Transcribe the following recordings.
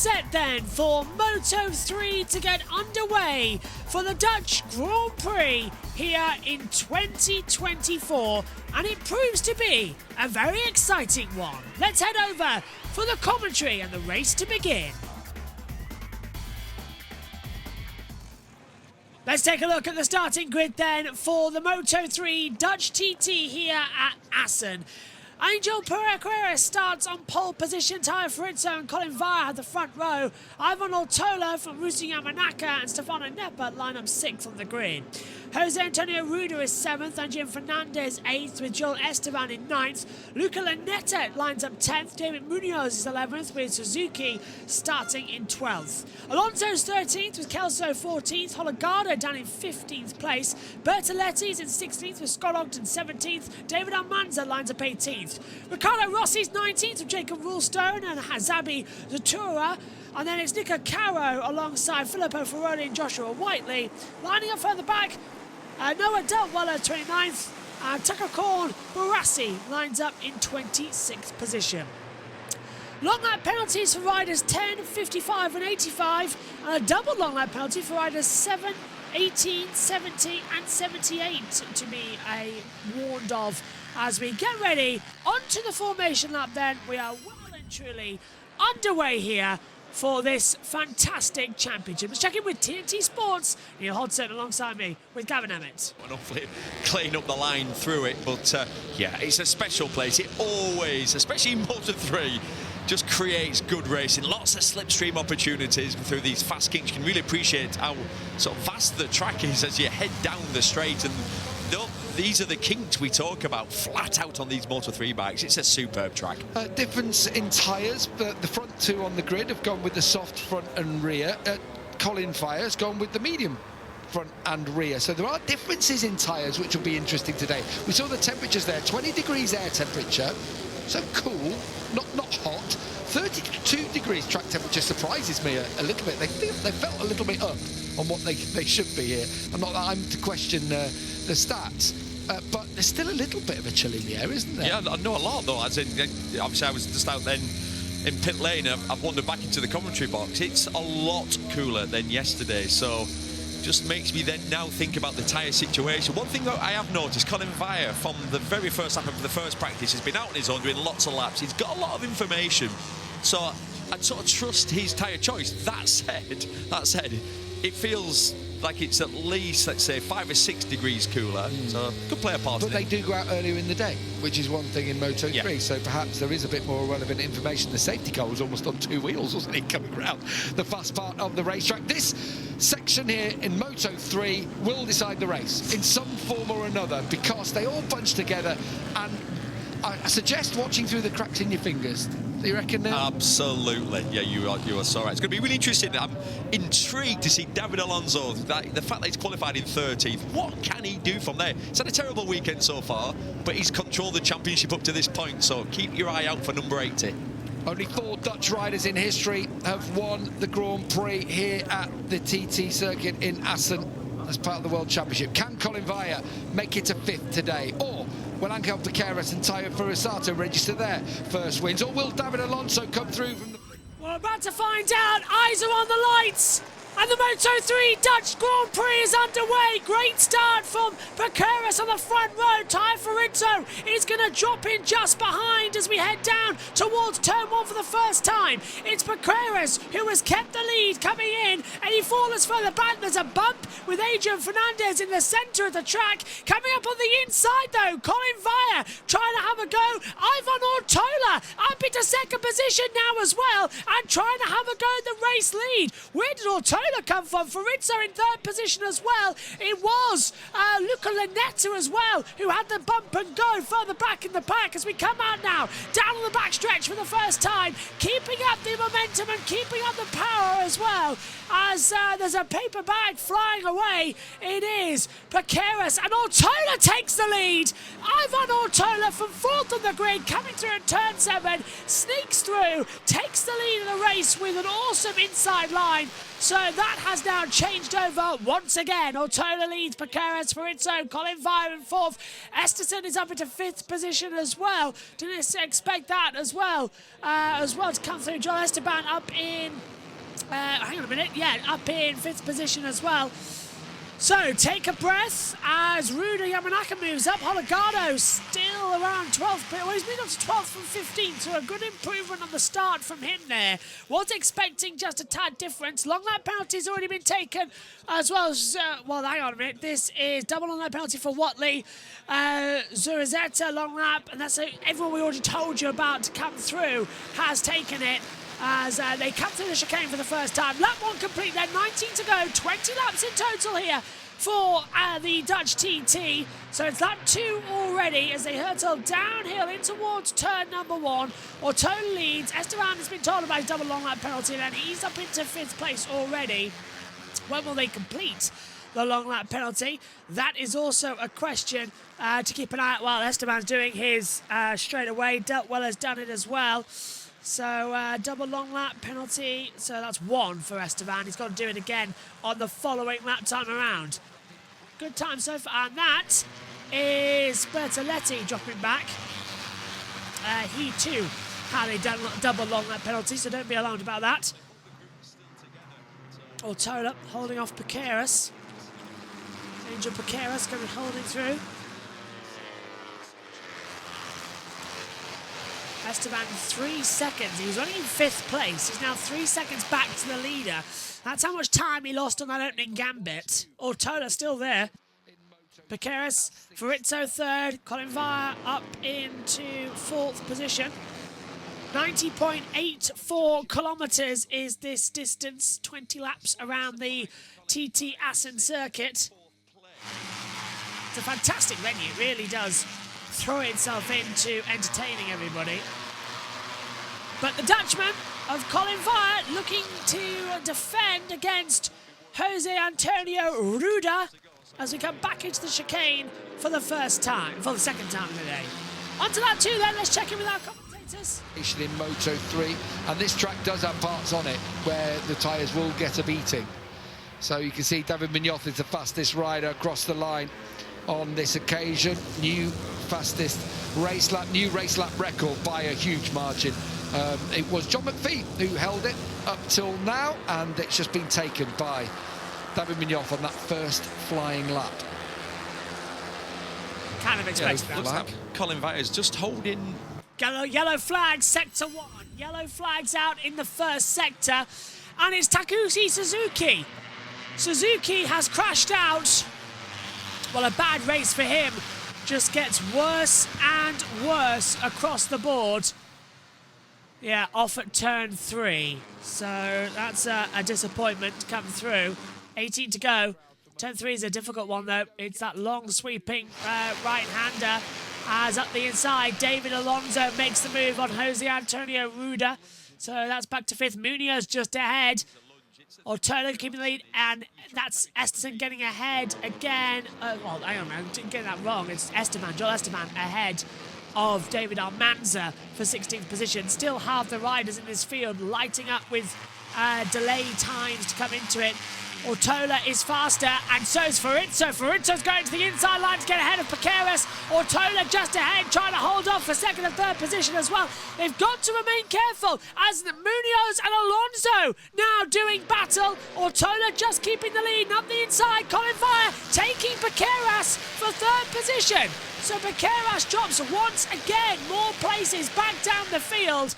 set then for Moto3 to get underway for the Dutch Grand Prix here in 2024, and it proves to be a very exciting one. Let's head over for the commentary and the race to begin. Let's take a look at the starting grid then for the Moto3 Dutch TT here at Assen. Angel Pereira starts on pole position. Tayo Farizzo and Colin Vire have the front row. Ivan Ortola from Rusi Yamanaka and Stefano Neppa line up 6th on the grid. Jose Antonio Ruda is 7th and Jim Fernandez 8th with Joel Esteban in 9th. Luca Lanetta lines up 10th. David Munoz is 11th with Suzuki starting in 12th. Alonso's 13th with Kelso 14th. Hologado down in 15th place. Bertoletti's in 16th with Scott Ogden 17th. David Almanza lines up 18th. Ricardo Rossi's 19th with Jacob Rulstone and Hazabi Zatura. And then it's Nico Caro alongside Filippo Ferroni and Joshua Whiteley. Lining up further back, Noah Deltweller 29th, and Tucker Corn Barassi lines up in 26th position. Long lap penalties for riders 10, 55 and 85, and a double long lap penalty for riders 7, 18, 70 and 78 to be warned of as we get ready onto the formation lap then. We are well and truly underway here for this fantastic championship. Let's check in with TNT Sports. Neil Hodson alongside me with Gavin Emmett. And hopefully clean up the line through it, but yeah, it's a special place. It always, especially in Moto3, just creates good racing. Lots of slipstream opportunities through these fast kinks. You can really appreciate how sort of vast the track is as you head down the straight, and these are the kinks we talk about flat out on these Moto3 bikes. It's a superb track. Difference in tyres, but the front two on the grid have gone with the soft front and rear. Colin Vire's gone with the medium front and rear. So there are differences in tyres which will be interesting today. We saw the temperatures there, 20 degrees air temperature, so cool, not hot. 32 degrees track temperature surprises me a little bit. They felt a little bit up on what they should be here. I'm not that I'm to question the stats, but there's still a little bit of a chill in the air, isn't there? Yeah, I know a lot though, as in, obviously I was just out then in pit lane. I've wandered back into the commentary box. It's a lot cooler than yesterday, so just makes me then now think about the tyre situation. One thing that I have noticed, Colin Vire from the very first lap of the first practice has been out on his own doing lots of laps. He's got a lot of information, so I'd sort of trust his tyre choice. That said, it feels like it's at least, let's say, 5 or 6 degrees cooler, so could play a part. But they do go out earlier in the day, which is one thing in Moto3, yeah. So perhaps there is a bit more relevant information. The safety car was almost on 2 wheels, wasn't he, coming around the fast part of the racetrack. This section here in Moto3 will decide the race in some form or another, because they all bunch together, and I suggest watching through the cracks in your fingers. Do you reckon now? Absolutely. Yeah, you are so right. It's going to be really interesting. I'm intrigued to see David Alonso. The fact that he's qualified in 13th, what can he do from there? He's had a terrible weekend so far, but he's controlled the championship up to this point, so keep your eye out for number 80. Only 4 Dutch riders in history have won the Grand Prix here at the TT circuit in Assen as part of the World Championship. Can Colin Vire make it to 5th today? Or will Angel Piqueras and Tayo Farizzo register their first wins? Or will David Alonso come through from the... We're about to find out. Eyes are on the lights. And the Moto3 Dutch Grand Prix is underway. Great start from Piqueras on the front row. Tayo Farizzo is going to drop in just behind as we head down towards turn 1 for the first time. It's Piqueras who has kept the lead coming in, and he falls further back. There's a bump with Adrian Fernandez in the centre of the track. Coming up on the inside though, Colin Vire trying to have a go. Ivan Ortola up into second position now as well, and trying to have a go at the race lead. Where did Ortola come from? Farizzo in third position as well. It was Luca Lanetta as well who had the bump and go further back in the pack as we come out now down on the back stretch for the first time, keeping up the momentum and keeping up the power as well as there's a paper bag flying away. It is Piqueras, and Ortola takes the lead. Ivan Ortola from 4th on the grid, coming through at turn 7, sneaks through, takes the lead in the race with an awesome inside line. So that has now changed over once again. Ortola leads Paqueras, Farizzo, Colin Vire in 4th. Esterson is up into 5th position as well. Didn't expect that as well to come through. Joel Esteban up in, hang on a minute, yeah, up in 5th position as well. So, take a breath as Ruda Yamanaka moves up. Holgado still around 12th. Well, he's moved up to 12th from 15th, so a good improvement on the start from him there. Was expecting just a tad difference. Long lap penalty's already been taken, as well as, well, hang on a minute. This is double long lap penalty for Watley. Zurizeta long lap, and that's everyone we already told you about to come through has taken it. As they come through the chicane for the first time. Lap 1 complete then, 19 to go, 20 laps in total here for the Dutch TT. So it's lap 2 already as they hurtle downhill in towards turn number 1. Ortola leads. Esteban has been told about his double long lap penalty and he's up into 5th place already. When will they complete the long lap penalty? That is also a question to keep an eye out. Well, Esteban's doing his straight away. Deltwell has done it as well. So, double long lap penalty. So that's 1 for Esteban. He's got to do it again on the following lap time around. Good time so far. And that is Bertoletti dropping back. He too had a double long lap penalty, so don't be alarmed about that. Ortola holding off Paqueras. Angel Paqueras going to be holding through. Esteban 3 seconds. He was only in 5th place. He's now 3 seconds back to the leader. That's how much time he lost on that opening gambit. Ortola still there. Paqueras, Farizzo 3rd. Colin Vire up into 4th position. 90.84 kilometres is this distance. 20 laps around the TT Assen circuit. It's a fantastic venue. It really does throw itself into entertaining everybody. But the Dutchman of Colin Vire looking to defend against Jose Antonio Ruda as we come back into the chicane for the second time of the day. On to that too then, let's check in with our commentators. In Moto 3, and this track does have parts on it where the tyres will get a beating. So you can see David Munoz is the fastest rider across the line on this occasion. New race lap record by a huge margin. It was John McPhee who held it up till now, and it's just been taken by David Munoz on that first flying lap. Kind of expected that. Looks like Colin Vire's just holding. Yellow flag, sector 1. Yellow flags out in the first sector, and it's Takushi Suzuki. Suzuki has crashed out. Well, a bad race for him. Just gets worse and worse across the board. Yeah, off at turn 3. So that's a disappointment to come through. 18 to go. Turn 3 is a difficult one, though. It's that long sweeping right-hander. As up the inside, David Alonso makes the move on Jose Antonio Ruda. So that's back to 5th. Munoz just ahead. Ortola keeping the lead, and that's Esterson getting ahead again. Well, hang on, I'm getting that wrong. It's Joel Esteban ahead of David Almanza for 16th position. Still half the riders in this field lighting up with delay times to come into it. Ortola is faster, and so is Farizzo. Farizzo's going to the inside line to get ahead of Paqueras. Ortola just ahead, trying to hold off for 2nd and 3rd position as well. They've got to remain careful as Munoz and Alonso now doing battle. Ortola just keeping the lead, and up the inside, Colin Vire taking Paqueras for 3rd position. So Paqueras drops once again, more places back down the field.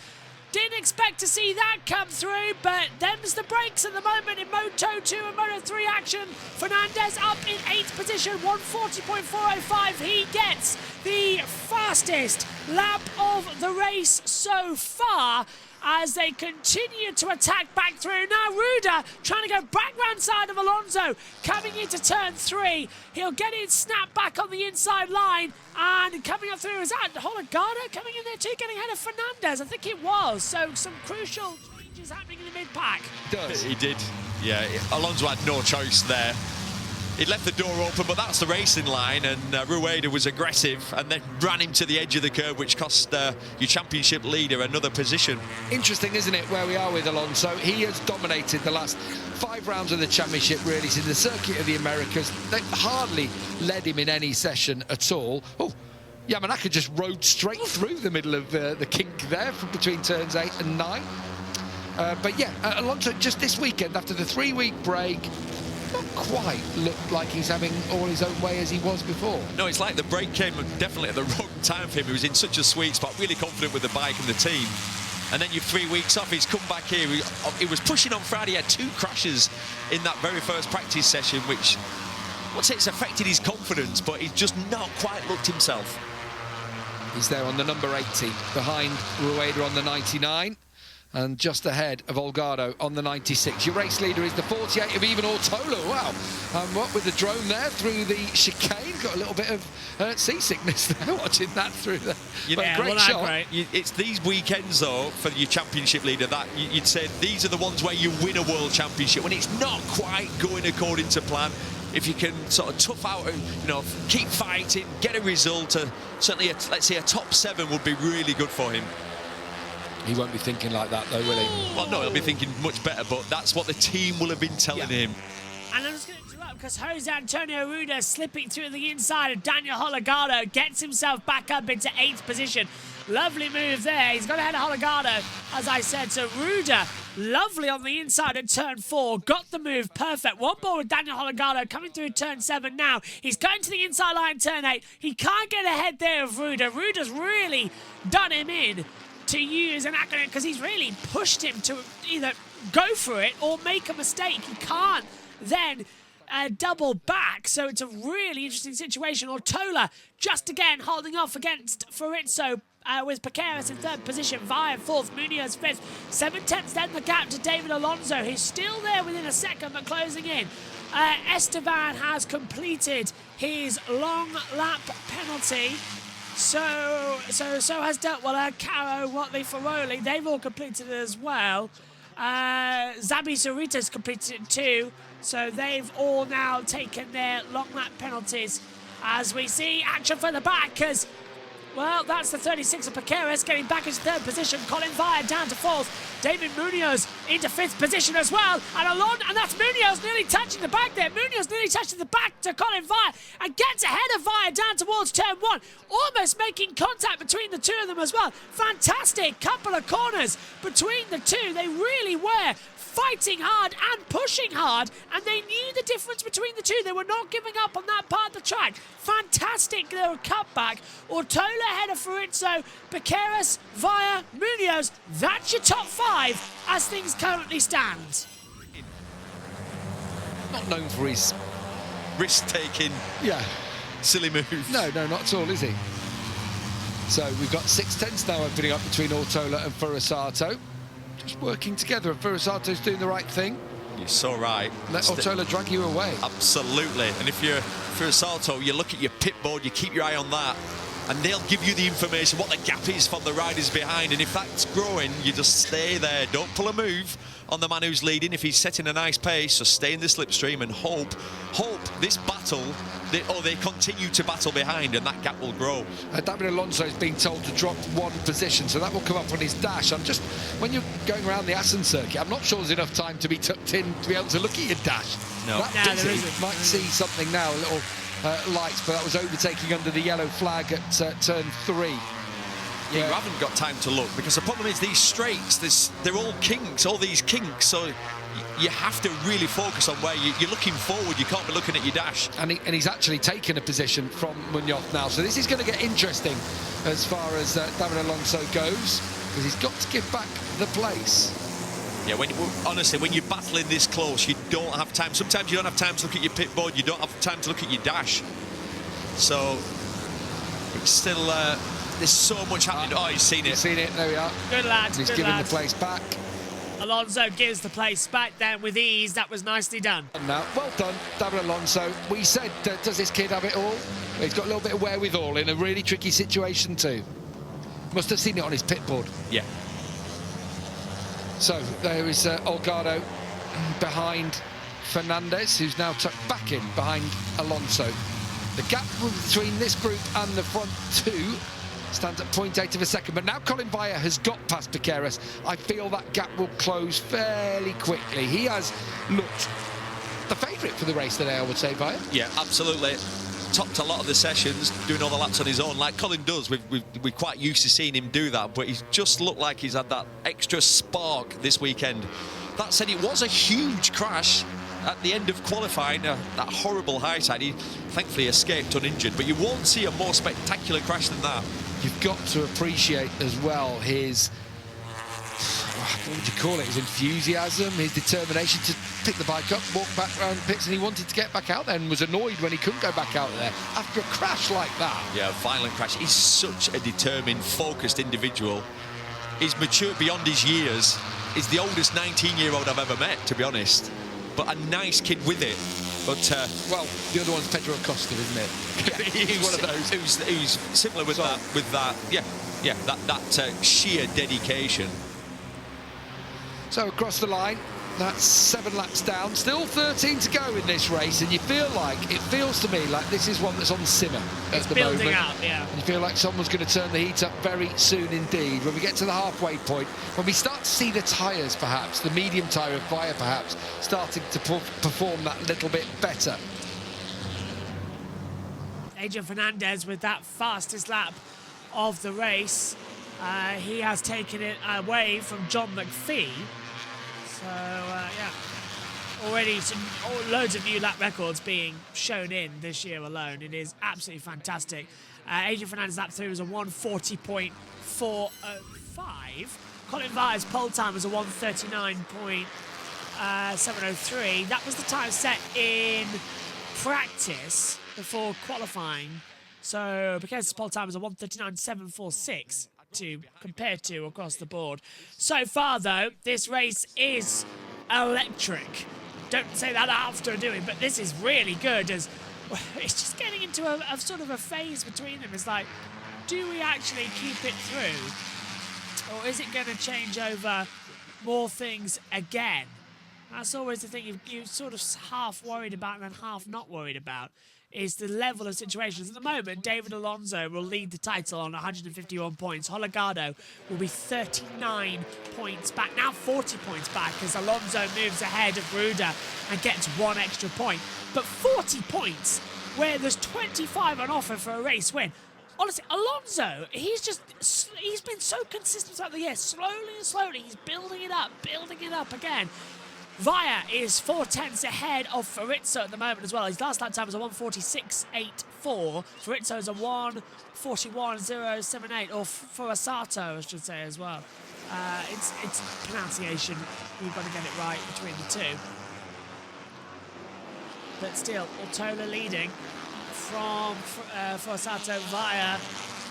Didn't expect to see that come through, but them's the breaks at the moment in Moto 2 and Moto 3 action. Fernandez up in 8th position, 140.405. He gets the fastest lap of the race so far as they continue to attack back through. Now Ruda trying to go back round side of Alonso, coming into turn 3. He'll get it snapped back on the inside line, and coming up through, is that Holgado coming in there too, getting ahead of Fernandez? I think it was. So some crucial changes happening in the mid-pack. He did. Yeah, Alonso had no choice there. He'd left the door open, but that's the racing line, and Rueda was aggressive and then ran him to the edge of the curve, which cost your championship leader another position. Interesting, isn't it, where we are with Alonso? He has dominated the last 5 rounds of the championship, really, in the circuit of the Americas. They've hardly led him in any session at all. Oh, Yamanaka just rode straight through the middle of the kink there from between turns 8 and 9. But yeah, Alonso just this weekend, after the 3-week break, not quite looked like he's having all his own way as he was before. No, it's like the break came definitely at the wrong time for him. He was in such a sweet spot, really confident with the bike and the team. And then you've 3 weeks off, he's come back here. He was pushing on Friday, he had 2 crashes in that very first practice session, which, what's it's affected his confidence, but he's just not quite looked himself. He's there on the number 80, behind Rueda on the 99. And just ahead of Olgado on the 96. Your race leader is the 48 of Ivan Ortola. Wow. What with the drone there through the chicane. Got a little bit of seasickness there watching that through there. Yeah, great shot. Great. It's these weekends, though, for your championship leader, that you'd say these are the ones where you win a world championship. When it's not quite going according to plan, if you can sort of tough out, keep fighting, get a result, certainly, let's say, a top 7 would be really good for him. He won't be thinking like that, though, will he? Well, no, he'll be thinking much better, but that's what the team will have been telling him. And I'm just going to interrupt because Jose Antonio Rueda slipping through the inside of Daniel Holgado gets himself back up into 8th position. Lovely move there. He's got ahead of Holgado, as I said. So Rueda, lovely on the inside at turn 4. Got the move perfect. One ball with Daniel Holgado coming through turn 7 now. He's going to the inside line turn 8. He can't get ahead there of Rueda. Rueda's really done him in, to use an acronym, because he's really pushed him to either go for it or make a mistake. He can't then double back, so it's a really interesting situation. Ortola just again holding off against Fiorizzo with Piqueras in 3rd position, Via 4th, Munoz 5th, 7/10 then the gap to David Alonso. He's still there within a second but closing in. Esteban has completed his long lap penalty. So has Dirtwaller, Caro, Watley, Ferroli. They've all completed it as well. Zabi Sarita's completed it too. So they've all now taken their long lap penalties. As we see action for the back, as well, that's the 36 of Piqueras getting back into 3rd position. Colin Via down to 4th. David Munoz into 5th position as well. And that's Munoz nearly touching the back there. Munoz nearly touching the back to Colin Via and gets ahead of Via down towards turn 1. Almost making contact between the two of them as well. Fantastic couple of corners between the two. They really were fighting hard and pushing hard, and they knew the difference between the two. They were not giving up on that part of the track. Fantastic little cutback. Ortola ahead of Fiorizzo, Piqueras, Via, Munoz. That's your top 5 as things currently stand. Not known for his risk-taking, silly moves. No, not at all, is he? So we've got 6/10 now opening up between Ortola and Fiorizzato. Just working together, and Fiorizato's doing the right thing. You're so right. Let Ortola drag you away. Absolutely. And if you're Fiorizzato, you look at your pit board, you keep your eye on that, and they'll give you the information, what the gap is from the riders behind. And if that's growing, you just stay there. Don't pull a move on the man who's leading. If he's setting a nice pace, so stay in the slipstream and hope this battle, they continue to battle behind, and that gap will grow. David Alonso is being told to drop 1 position, so that will come up on his dash. When you're going around the Assen circuit, I'm not sure there's enough time to be tucked in to be able to look at your dash. No. There isn't. Might see something now, a little lights, but that was overtaking under the yellow flag at turn 3. Yeah, you haven't got time to look, because the problem is these straights, they're all kinks, all these kinks, so you have to really focus on where you're looking forward. You can't be looking at your dash. And he's actually taken a position from Munoz now, so this is going to get interesting as far as David Alonso goes, because he's got to give back the place. Yeah, honestly, when you're battling this close, you don't have time. Sometimes you don't have time to look at your pit board, you don't have time to look at your dash. So it's still... there's so much happening. Oh, he's seen it. He's seen it. There we are. Good lad. He's giving the place back. Alonso gives the place back then with ease. That was nicely done. Now, well done, David Alonso. We said, does this kid have it all? He's got a little bit of wherewithal in a really tricky situation too. Must have seen it on his pit board. Yeah. So there is Olgado behind Fernandez, who's now tucked back in behind Alonso. The gap between this group and the front 2 stands at 0.8 of a second. But now Colin Vire has got past Piqueras. I feel that gap will close fairly quickly. He has looked the favourite for the race today, I would say, Vire. Yeah, absolutely. Topped a lot of the sessions, doing all the laps on his own, like Colin does. We're quite used to seeing him do that, but he's just looked like he's had that extra spark this weekend. That said, it was a huge crash at the end of qualifying, that horrible high side. He thankfully escaped uninjured, but you won't see a more spectacular crash than that. You've got to appreciate as well his, what would you call it, his enthusiasm, his determination to pick the bike up, walk back around the pits, and he wanted to get back out there and was annoyed when he couldn't go back out there after a crash like that. Yeah, a violent crash. He's such a determined, focused individual. He's mature beyond his years. He's the oldest 19-year-old I've ever met, to be honest. But a nice kid with it. But well, the other one's Pedro Acosta, isn't it? Yeah, he's one of those. Who's similar with that. With that, yeah, that sheer dedication. So across the line, that's 7 laps down. Still 13 to go in this race, and you feel like, it feels to me like this is one that's on simmer at the moment. It's building up, yeah. And you feel like someone's going to turn the heat up very soon indeed. When we get to the halfway point, when we start to see the tyres perhaps, the medium tyre of Vire perhaps, starting to perform that little bit better. Adrian Fernandez with that fastest lap of the race. He has taken it away from John McPhee. So, yeah, already loads of new lap records being shown in this year alone. It is absolutely fantastic. Adrian Fernandez lap 3 was a 140.405. Colin Vire's pole time was a 139.703. That was the time set in practice before qualifying. So, because pole time was a 139.746. To compare to across the board. So far, though, this race is electric. Don't say that after doing, but this is really good. As it's just getting into a sort of a phase between them. It's like, do we actually keep it through, or is it going to change over more things again? That's always the thing you sort of half worried about and then half not worried about. Is the level of situations. At the moment, David Alonso will lead the title on 151 points. Holgado will be 39 points back, now 40 points back, as Alonso moves ahead of Ruda and gets 1 extra point. But 40 points, where there's 25 on offer for a race win. Honestly, Alonso, he's been so consistent throughout the year. Slowly and slowly, he's building it up again. Vire is 4/10 ahead of Farizzo at the moment as well. His last lap time was a 146.84. Farizzo is a 141.078, or Forasato, I should say, as well. It's pronunciation. We've got to get it right between the two. But still, Ortola leading from Forasato, Vire,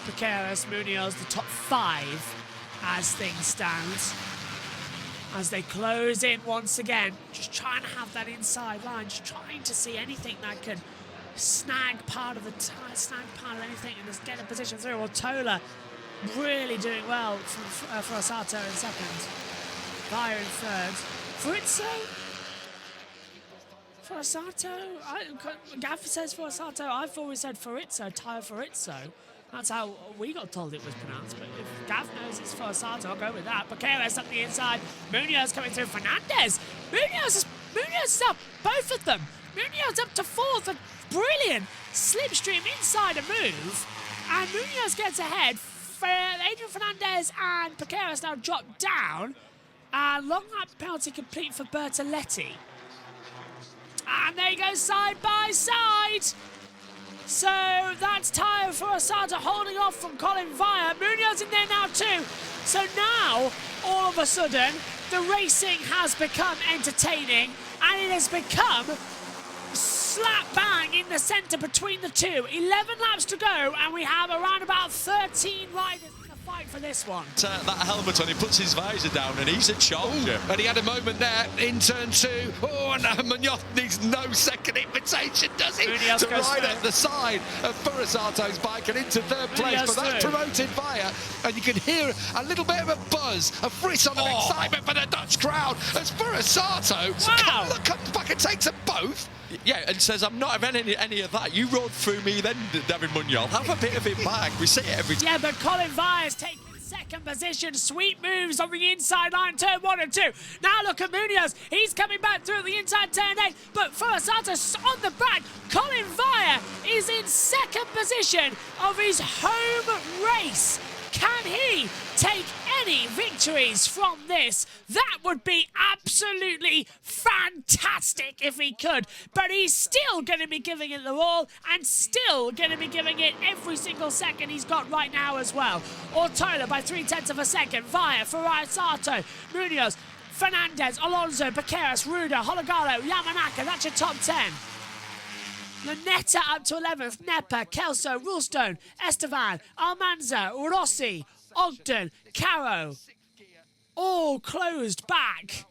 Piqueras, Munoz, the top 5 as things stand. As they close in once again, just trying to have that inside line, just trying to see anything that can snag part of anything and just get a position through. Ortola really doing well for Osato in second. Vire in third. Forasato? Gaffer says Forasato. I've always said Farizzo, Taio Farizzo. That's how we got told it was pronounced, but if Gav knows it's Forasato, I'll go with that. Piqueras up the inside, Munoz coming through, Fernandez! Munoz is up, both of them! Munoz up to 4th, a brilliant slipstream inside a move, and Munoz gets ahead. Adrian Fernandez and Piqueras now drop down, and long lap penalty complete for Bertoletti. And there you go, side by side! So that's Taio Forasato holding off from Colin Vire. Munoz in there now too. So now, all of a sudden, the racing has become entertaining, and it has become slap bang in the centre between the two. 11 laps to go, and we have around about 13 riders in the fight fight for this one. That helmet on, he puts his visor down and he's a challenger. And he had a moment there in turn 2. Oh, and Munoz needs no second invitation, does he? Munoz to goes ride through. at the side of Furasato's bike and into third place. Munoz But that's through. promoted Vaya. And you can hear a little bit of a buzz, a frisson of excitement for the Dutch crowd as Furasato comes back and takes them both. Yeah, and says, I'm not having any of that. You rode through me then, David Munoz. Have a bit of it back. We say it every time. Yeah, but Colin Vire's taking second position. Sweet moves on the inside line, turn 1 and 2. Now look at Munoz. He's coming back through the inside turn 8, but Furasato on the back. Colin Vire is in second position of his home race. Can he take any victories from this? That would be absolutely fantastic if he could. But he's still going to be giving it the all and still going to be giving it every single second he's got right now as well. Ortola by 0.3 of a second. Vire, Furasato, Munoz, Fernandez, Alonso, Baqueras, Ruda, Hologalo, Yamanaka. That's your top 10. Lunetta up to 11th, Nepa, Kelso, Rulstone, Estevan, Almanza, Rossi, Ogden, Caro, all closed back.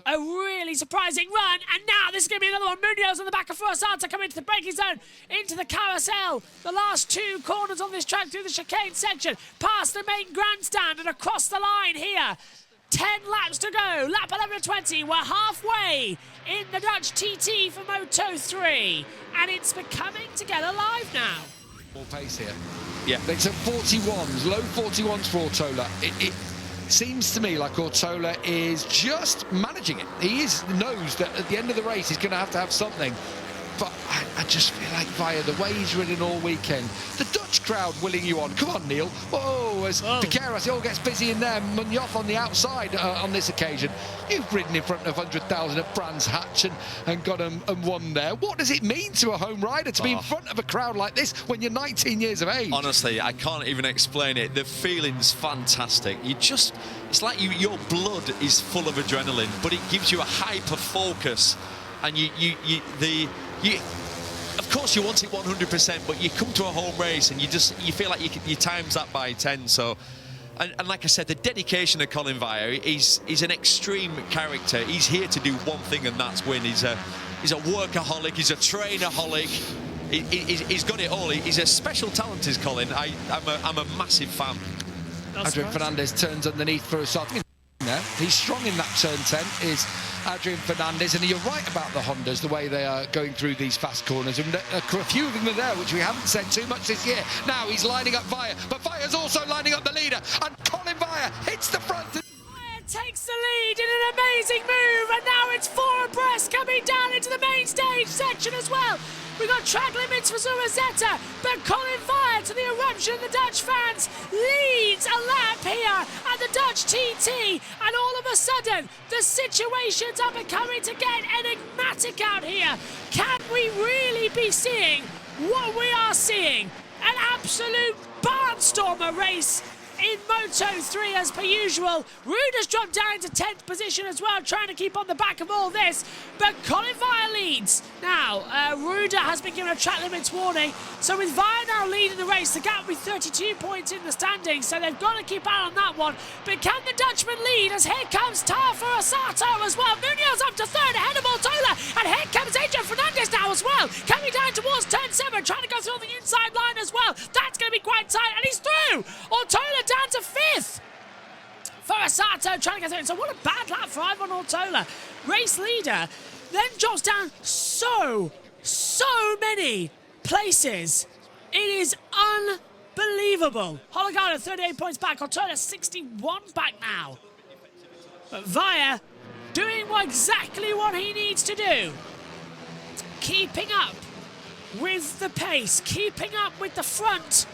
A really surprising run, and now this is going to be another one. Munoz on the back of Furasato coming into the braking zone, into the carousel. The last 2 corners on this track through the chicane section, past the main grandstand and across the line here. 10 laps to go, lap 11:20. We're halfway in the Dutch TT for Moto 3, and it's becoming to get alive now. More pace here. Yeah. It's at 41s, low 41s for Ortola. It seems to me like Ortola is just managing it. He knows that at the end of the race he's going to have something. But I just feel like Vaya, the way he's ridden all weekend, the Dutch crowd willing you on. Come on, Neil. Whoa, as Piqueras, it all gets busy in there. Munoz on the outside on this occasion. You've ridden in front of 100,000 at Brands Hatch and got and won there. What does it mean to a home rider to be in front of a crowd like this when you're 19 years of age? Honestly, I can't even explain it. The feeling's fantastic. It's like your blood is full of adrenaline, but it gives you a hyper focus. And of course you want it 100%, but you come to a home race and you feel like you times that by 10. So, and like I said, the dedication of Colin Vire, he's an extreme character. He's here to do one thing, and that's win. He's a workaholic. He's a trainerholic. He's got it all. He's a special talent, is Colin. I'm a massive fan. Adrian Fernandez turns underneath for a shot. He's strong in that turn 10, is Adrian Fernandez, and you're right about the Hondas, the way they are going through these fast corners, and a few of them are there, which we haven't said too much this year. Now he's lining up Vire, but Vire's also lining up the leader, and Colin Vire hits the front. Vire takes the lead in an amazing move, and now it's 4 abreast coming down into the main stage section as well. We've got track limits for Zurazeta, but Colin Vire, to the eruption of the Dutch fans, leads a lap here at the Dutch TT, and all of a sudden, the situations are becoming to get enigmatic out here. Can we really be seeing what we are seeing? An absolute barnstormer race in Moto 3 as per usual. Ruda's dropped down into 10th position as well, trying to keep on the back of all this, but Colin Vire leads. Now, Ruda has been given a track limits warning, so with Vire now leading the race, the gap will be 32 points in the standings, so they've got to keep out on that one. But can the Dutchman lead as here comes Tara Furasato as well? Munoz up to 3rd ahead of Ortola, and here comes Adrian Fernandez now as well, coming down towards turn 7, trying to go through on the inside line as well. That's going to be quite tight, and he's through! Ortola down to 5th. Furasato trying to get through. So what a bad lap for Ivan Ortola. Race leader then drops down so many places. It is unbelievable. Hologado 38 points back. Ortola 61 back now. But Vire doing exactly what he needs to do. Keeping up with the pace. Keeping up with the front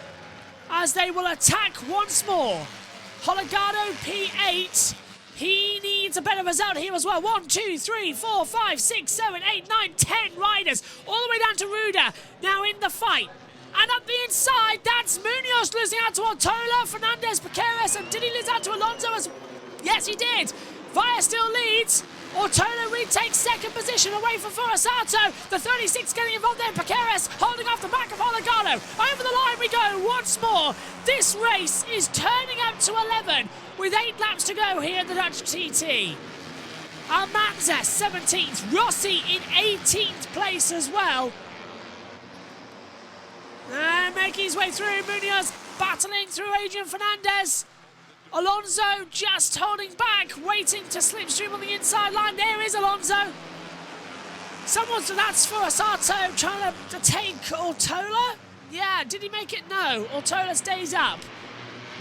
as they will attack once more. Hologado P8. He needs a better result here as well. 1, 2, 3, 4, 5, 6, 7, 8, 9, 10 riders. All the way down to Ruda. Now in the fight. And up the inside, that's Munoz losing out to Ortola, Fernandez, Piqueras, and did he lose out to Alonso? Yes, he did. Vire still leads. Ortola retakes second position away from Forasato. The 36 getting involved there. Paqueras holding off the back of Holgado. Over the line we go once more. This race is turning up to 11 with 8 laps to go here at the Dutch TT. Almanza 17th, Rossi in 18th place as well. And making his way through, Munoz battling through Adrian Fernandez. Alonso just holding back, waiting to slipstream on the inside line. There is Alonso. That's Forasato trying to take Ortola. Yeah, did he make it? No, Ortola stays up.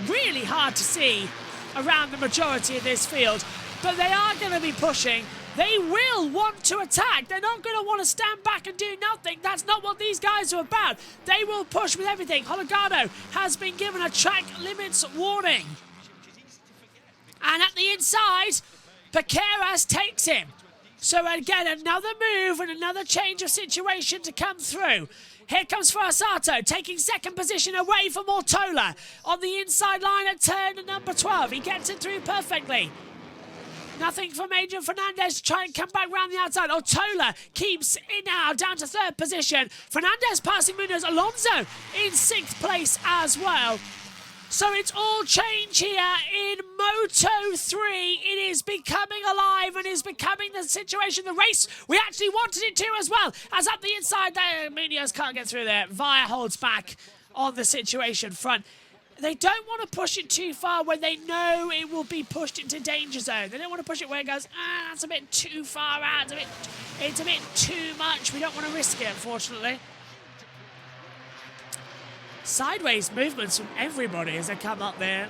Really hard to see around the majority of this field, but they are going to be pushing. They will want to attack. They're not going to want to stand back and do nothing. That's not what these guys are about. They will push with everything. Holgado has been given a track limits warning. And at the inside, Paqueras takes him. So again, another move and another change of situation to come through. Here comes Forasato, taking second position away from Ortola. On the inside line at turn number 12. He gets it through perfectly. Nothing from Adrian Fernandez to try and come back round the outside. Ortola keeps it now down to third position. Fernandez passing Munoz. Alonso in 6th place as well. So it's all change here in Moto 3. It is becoming alive and is becoming the situation, the race we actually wanted it to as well. As up the inside there, Munoz can't get through there. Via holds back on the situation front. They don't want to push it too far when they know it will be pushed into danger zone. They don't want to push it where it goes, that's a bit too far out. It's a bit too much. We don't want to risk it, unfortunately. Sideways movements from everybody as they come up there.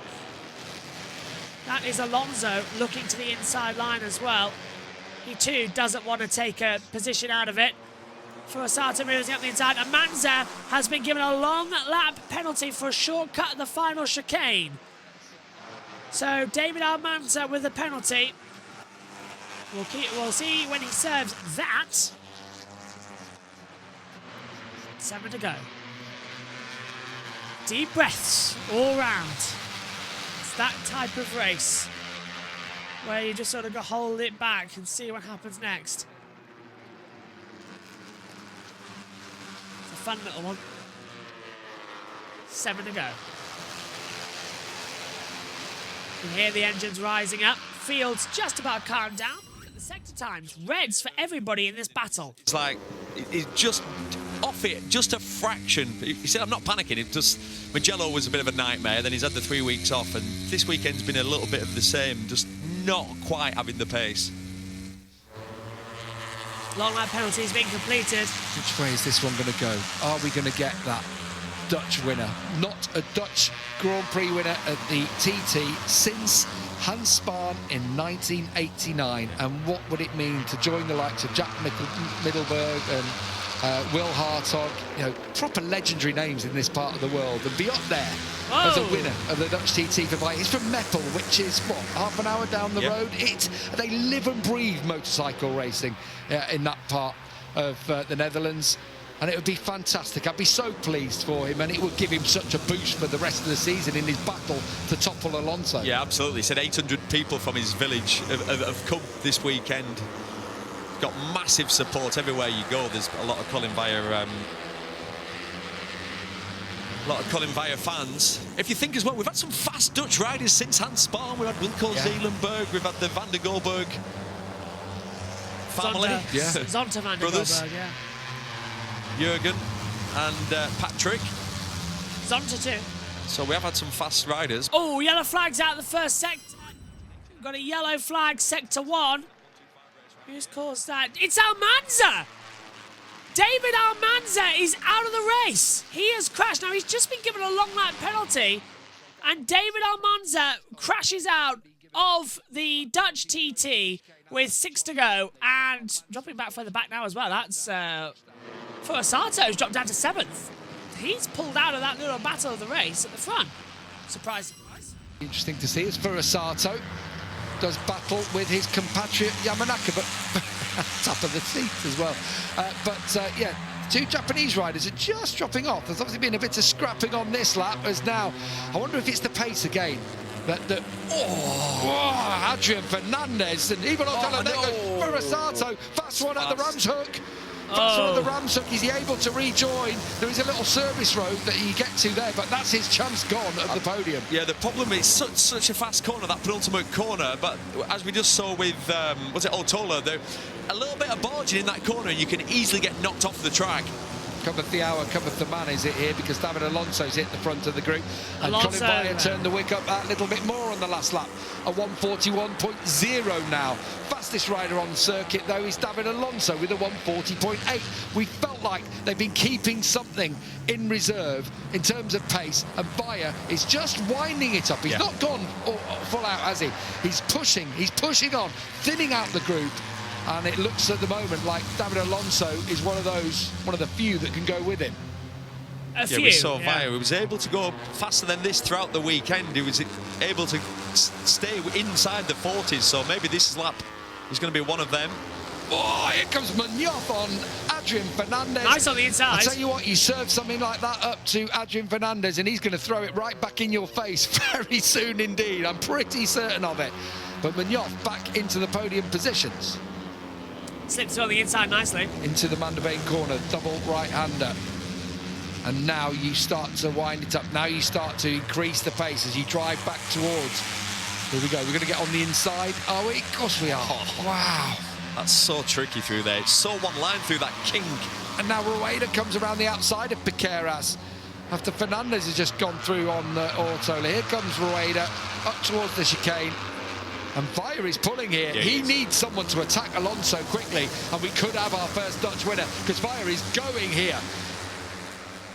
That is Alonso looking to the inside line as well. He too doesn't want to take a position out of it. Forasato moving up the inside. Almanza has been given a long lap penalty for a shortcut at the final chicane. So David Almanza with the penalty. We'll see when he serves that. 7 to go. Deep breaths all round. It's that type of race where you just sort of got to hold it back and see what happens next. It's a fun little one. 7 to go. You can hear the engines rising up. Field's just about calmed down. The sector times, reds for everybody in this battle. It's like, it's just off it, just a fraction. He said, I'm not panicking. It just, Mugello was a bit of a nightmare. Then he's had the 3 weeks off, and this weekend's been a little bit of the same, just not quite having the pace. Long lap penalties being completed. Which way is this one going to go? Are we going to get that Dutch winner? Not a Dutch Grand Prix winner at the TT since Hans Spahn in 1989. And what would it mean to join the likes of Jack Middelberg and Will Hartog, proper legendary names in this part of the world, and be up there as a winner of the Dutch TT for Bike. It's from Meppel, which is, what, half an hour down the road? They live and breathe motorcycle racing in that part of the Netherlands, and it would be fantastic. I'd be so pleased for him, and it would give him such a boost for the rest of the season in his battle to topple Alonso. Yeah, absolutely. He said 800 people from his village have come this weekend. Got massive support everywhere you go. There's a lot of Colin Via fans. If you think as well, we've had some fast Dutch riders since Hans Spahn. We've had Wilco Zeelenberg, we've had the Van der Goorberg family. Zonta Van der brothers. Goorberg, yeah. Jürgen and Patrick. Zonta too. So we have had some fast riders. Oh, yellow flag's out the first sector. We've got a yellow flag, sector 1. Who's caused that? It's Almanza! David Almanza is out of the race. He has crashed. Now, he's just been given a long lap penalty, and David Almanza crashes out of the Dutch TT with 6 to go, and dropping back further back now as well. That's Forasato's dropped down to 7th. He's pulled out of that little battle of the race at the front. Surprising. Interesting to see as Forasato does battle with his compatriot Yamanaka, but top of the seat as well. Yeah, 2 Japanese riders are just dropping off. There's obviously been a bit of scrapping on this lap as now. I wonder if it's the pace again Adrian Fernandez and even Otolo. Murasato, fast one at the Rams hook. Fast one at the Rams hook. Is he able to rejoin? There is a little service road that he get to there, but that's his chance gone at the podium. Yeah, the problem is such a fast corner, that penultimate corner. But as we just saw with, was it Otola, a little bit of barging in that corner, and you can easily get knocked off the track. Cometh the hour, cometh the man, is it here? Because David Alonso's hit the front of the group. And Colin Vaya turned the wick up that little bit more on the last lap. A 1:41.0 now. Fastest rider on the circuit, though, is David Alonso with a 1:40.8. We felt like they've been keeping something in reserve in terms of pace, and Vaya is just winding it up. He's not gone full out, has he? He's pushing on, thinning out the group. And it looks at the moment like David Alonso is one of the few that can go with him. We saw Vaya. He was able to go faster than this throughout the weekend. He was able to stay inside the 40s, so maybe this lap is going to be one of them. Oh, here comes Munoz on Adrian Fernandez. Nice on the inside. I tell you what, you serve something like that up to Adrian Fernandez and he's going to throw it right back in your face very soon indeed. I'm pretty certain of it. But Munoz back into the podium positions. Slips on the inside nicely. Into the Mandevane corner, double right-hander. And now you start to wind it up. Now you start to increase the pace as you drive back towards. Here we go. We're going to get on the inside. Are we? Of course we are. Wow. That's so tricky through there. It's so one line through that kink. And now Rueda comes around the outside of Piqueras. After Fernandez has just gone through on Ortola. Here comes Rueda up towards the chicane. And Vaya is pulling here. Yeah, he needs someone to attack Alonso quickly, and we could have our first Dutch winner because Vaya is going here.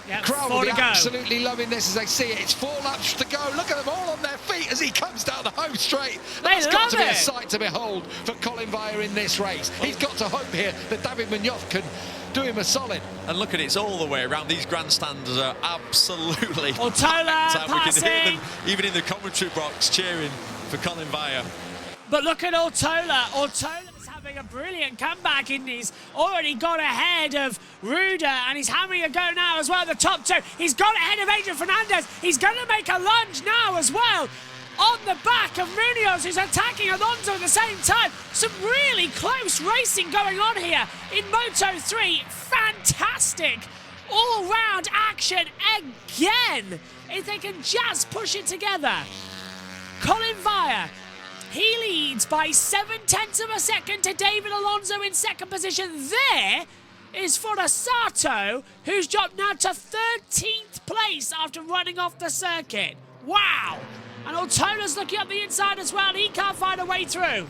Yep, Crowd will be absolutely loving this as they see it. It's 4 laps to go. Look at them all on their feet as he comes down the home straight. That's got to be a sight to behold for Colin Vaya in this race. He's got to hope here that David Munoz can do him a solid. And look at it, it's all the way around. These grandstanders are absolutely... Otola passing. We can hear them even in the commentary box cheering for Colin Vaya. But look at Ortola. Ortola's having a brilliant comeback, and he's already got ahead of Ruda, and he's having a go now as well at the top two. He's got ahead of Adrian Fernandez. He's going to make a lunge now as well on the back of Munoz, who's attacking Alonso at the same time. Some really close racing going on here in Moto3. Fantastic all-round action again. If they can just push it together. Colin Vaya, he leads by 0.7 of a second to David Alonso in second position. There is Forasato, who's dropped now to 13th place after running off the circuit. Wow! And Ortola's looking up the inside as well. He can't find a way through.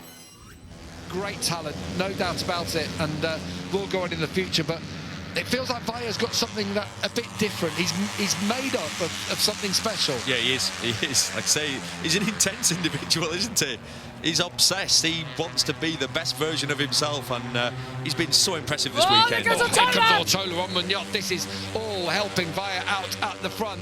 Great talent, no doubt about it, and will go on in the future, but it feels like Vaya's got something that a bit different. He's made up of something special. Yeah, he is. Like I say, he's an intense individual, isn't he? He's obsessed. He wants to be the best version of himself, and he's been so impressive this weekend. There goes Ortola. Here comes Ortola on Munoz. This is all helping Vaya out at the front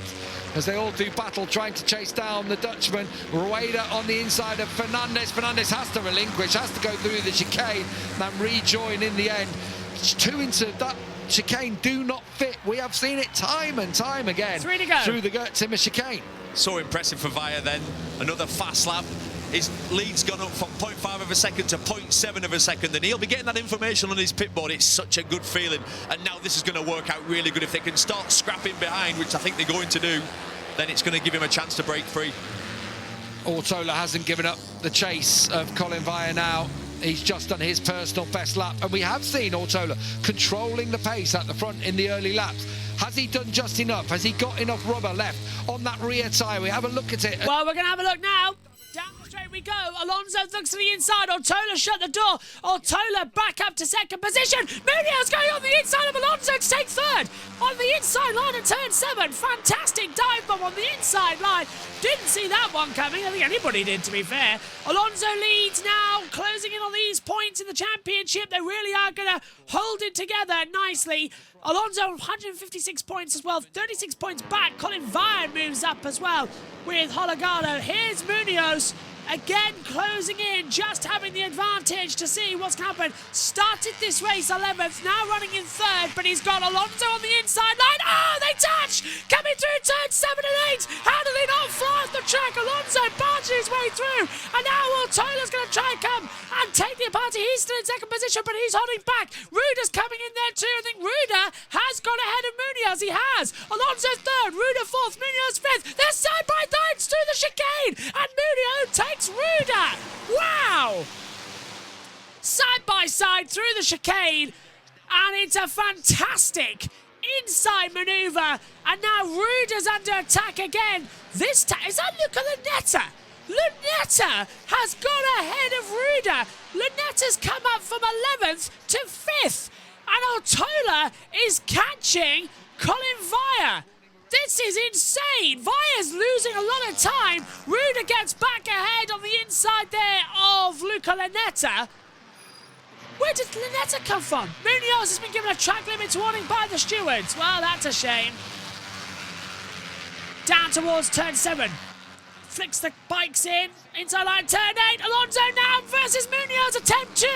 as they all do battle, trying to chase down the Dutchman. Rueda on the inside of Fernandez. Fernandez has to relinquish, has to go through the chicane and rejoin in the end. Two into that chicane do not fit. We have seen it time and time again. 3 to go. Through the Gert Timmer chicane. So impressive for Vaya then. Another fast lap. His lead's gone up from 0.5 of a second to 0.7 of a second, and he'll be getting that information on his pit board. It's such a good feeling, and now this is going to work out really good. If they can start scrapping behind, which I think they're going to do, then it's going to give him a chance to break free. Ortola hasn't given up the chase of Colin Vaya now. He's just done his personal best lap, and we have seen Ortola controlling the pace at the front in the early laps. Has he done just enough? Has he got enough rubber left on that rear tyre? We have a look at it. Well, we're going to have a look now. Down the straight we go. Alonso looks to the inside. Ortola shut the door. Ortola back up to second position. Munoz going on the inside of Alonso to take third. On the inside line at turn 7. Fantastic dive bomb on the inside line. Didn't see that one coming. I think anybody did, to be fair. Alonso leads now, closing in on these points in the championship. They really are going to hold it together nicely. Alonso 156 points as well, 36 points back. Colin Vaya moves up as well with Hologado. Here's Munoz again closing in, just having the advantage to see what's happened. Started this race 11th, now running in 3rd, but he's got Alonso on the inside line. Oh, they touch! Coming through turns 7 and 8. How do they not fly off the track? Alonso barging his way through, and now Tola's going to try and come and take the party. He's still in 2nd position, but he's holding back. Ruder's coming in there too. I think Ruder has got ahead of Munoz. He has. Alonso 3rd, Ruder 4th, Munoz 5th. They're side by side through the chicane, and Munoz takes Ruder. Wow! Side by side through the chicane, and it's a fantastic inside manoeuvre, and now Ruder's under attack again. This time, is that Luca Lunetta? Lunetta has got ahead of Ruder. Lunetta's come up from 11th to 5th, and Ortola is catching Colin Vire. This is insane. Vire's losing a lot of time. Ruder gets back ahead on the inside there of Luca Lunetta. Where did Lunetta come from? Munoz has been given a track limit warning by the stewards. Well, that's a shame. Down towards turn 7. Flicks the bikes in. Inside line, turn 8. Alonso now versus Munoz, attempt 2.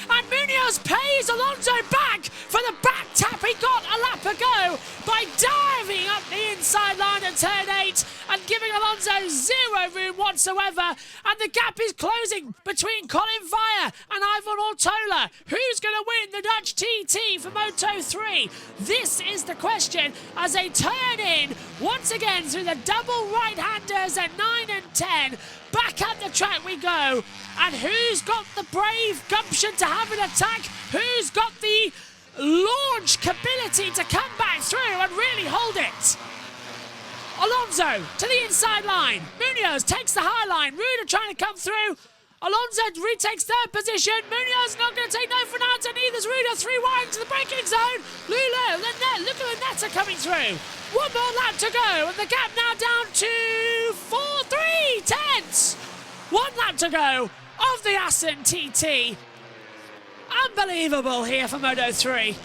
And Munoz pays Alonso back for the back tap he got a lap ago by diving up the inside line at turn 8 and giving Alonso zero room whatsoever. And the gap is closing between Colin Vire and Ivan Ortola. Who's going to win the Dutch TT for Moto3? This is the question as they turn in once again through the double right-handers at 9 and 10. Back at the track we go. And who's got the brave gumption to have an attack? Who's got the launch ability to come back through and really hold it? Alonso to the inside line. Munoz takes the high line. Ruder trying to come through. Alonso retakes 3rd position. Munoz not going to take no for an answer. Neither's Ruder. 3 wide into the braking zone. Look at Lunetta coming through. One more lap to go, and the gap now down to 3 tenths. 1 lap to go of the Assen TT. Unbelievable here for Moto3.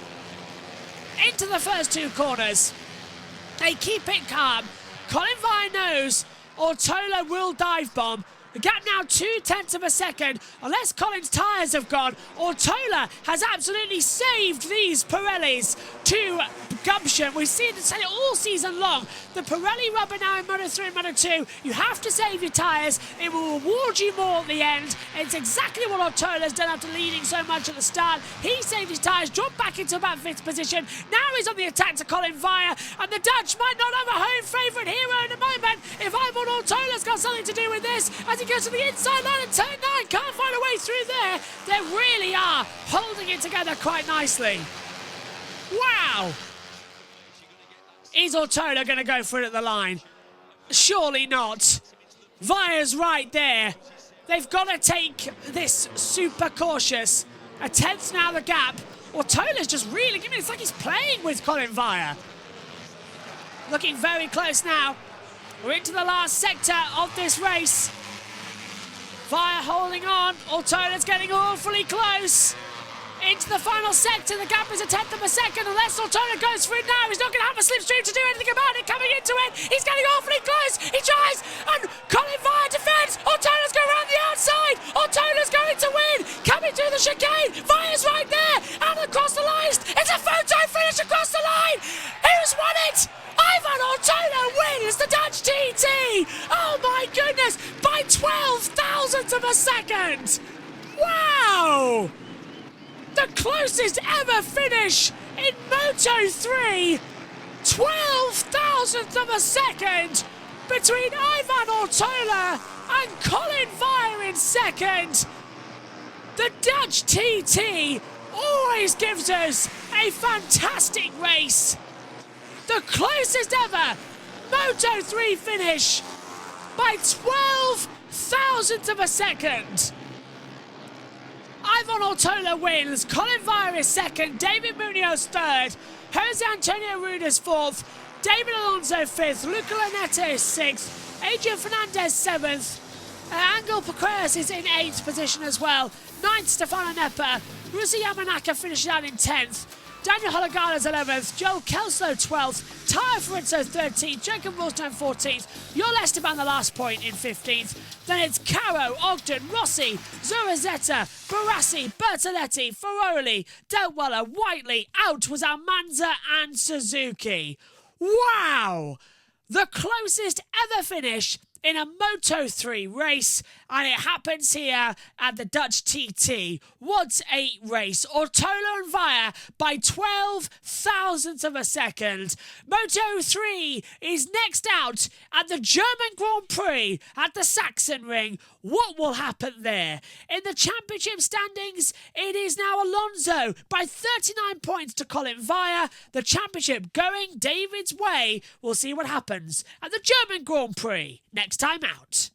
Into the first 2 corners. They keep it calm. Colin Vire knows Ortola will dive bomb. The gap now 2 tenths of a second. Unless Colin's tyres have gone, Ortola has absolutely saved these Pirellis to gumption. We've seen it all season long. The Pirelli rubber now in Moto3 and Moto2. You have to save your tyres. It will reward you more at the end. It's exactly what Ortola's done after leading so much at the start. He saved his tyres, dropped back into about 5th position. Now he's on the attack to Colin Vire, and the Dutch might not have a home favourite hero in a moment if Ivan Ortola's got something to do with this as he goes to the inside line and turn 9. Can't find a way through there. They really are holding it together quite nicely. Wow! Is Ortola going to go for it at the line? Surely not. Vire's right there. They've got to take this super cautious. A 10th now the gap. Ortola's just really giving it. It's like he's playing with Colin Vire. Looking very close now. We're into the last sector of this race. Vire holding on. Ortola's getting awfully close. Into the final sector, the gap is a 10th of a second. Unless Ortola goes for it now, he's not going to have a slipstream to do anything about it. Coming into it, he's getting awfully close. He tries, and Colin Vire defends. Ortola's going around the outside. Ortola's going to win. Coming through the chicane. Vire's right there, and across the line. It's a photo finish across the line. Who's won it? Ivan Ortola wins the Dutch TT. Oh my goodness, by 12 thousandths of a second. Wow. The closest ever finish in Moto3, 12 thousandths of a second between Ivan Ortola and Colin Vire in second. The Dutch TT always gives us a fantastic race. The closest ever Moto3 finish by 12 thousandths of a second. Ivan Ortola wins, Colin Vire is second, David Munoz third, Jose Antonio Ruder's fourth, David Alonso fifth, Luca Lunetta is sixth, Adrian Fernandez seventh, Angel Paqueras is in 8th position as well, 9th Stefano Nepper, Rusi Yamanaka finishes out in 10th, Daniel Halagana's 11th, Joel Kelslow 12th, Tyre Frizzo 13th, Jacob Wilstone 14th, Joel Esteban the last point in 15th. Then it's Caro, Ogden, Rossi, Zurazetta, Barassi, Bertoletti, Ferroli, Delweller, Whiteley. Out was Almanza and Suzuki. Wow! The closest ever finish in a Moto3 race, and it happens here at the Dutch TT. What a race. Ortolo and Via by 12 thousandths of a second. Moto3 is next out at the German Grand Prix at the Sachsenring. What will happen there? In the championship standings, it is now Alonso by 39 points to Colin Via. The championship going David's way. We'll see what happens at the German Grand Prix next time out.